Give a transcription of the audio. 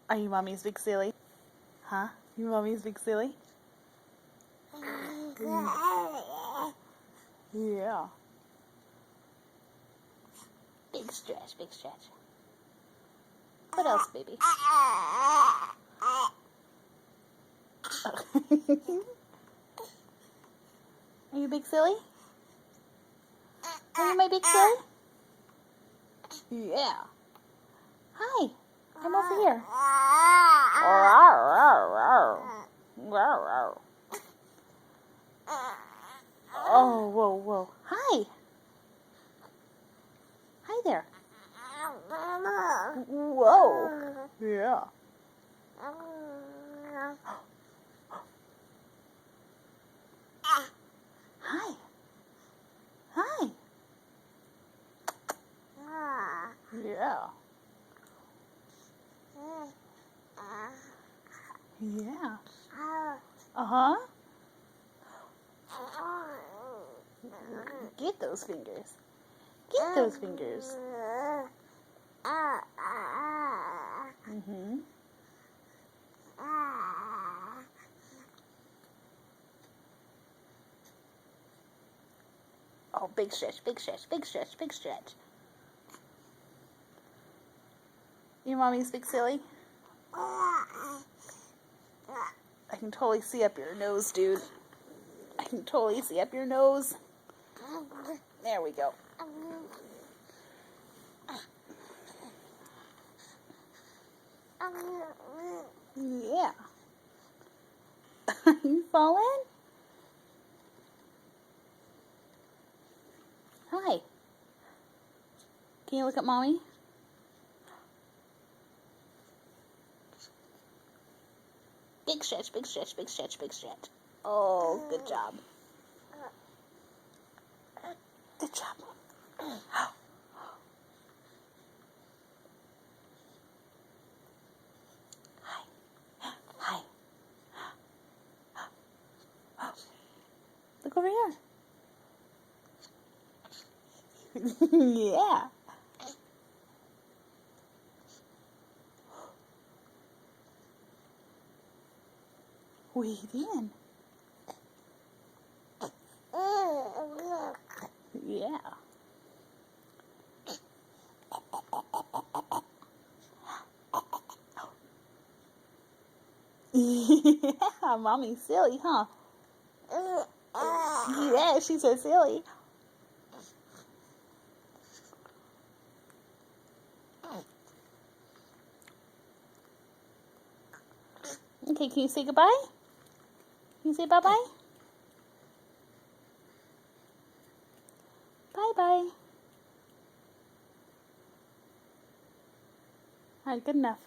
Are you mommy's big silly? Huh? You mommy's big silly? Yeah. Big stretch, big stretch. What else, baby? Are you big silly? Are you my big silly? Yeah. Hi. Come over here. Oh, whoa, whoa. Hi. Hi there. Whoa. Yeah. Hi. Hi. Yeah. Yeah. Uh-huh. Get those fingers. Get those fingers. Mm-hmm. Oh, big stretch, big stretch, big stretch, big stretch. Your mommy's big silly? I can totally see up your nose, dude. I can totally see up your nose. There we go. Yeah. Are you falling? Hi. Can you look at mommy? Big stretch, big stretch, big stretch, big stretch. Oh, good job. Good job. Hi. Hi. Look over here. Yeah. What are you doing? Yeah. Yeah, mommy's silly, huh? Yeah, she's so silly. Okay, can you say goodbye? Can you say bye-bye? Bye-bye. All right, good enough.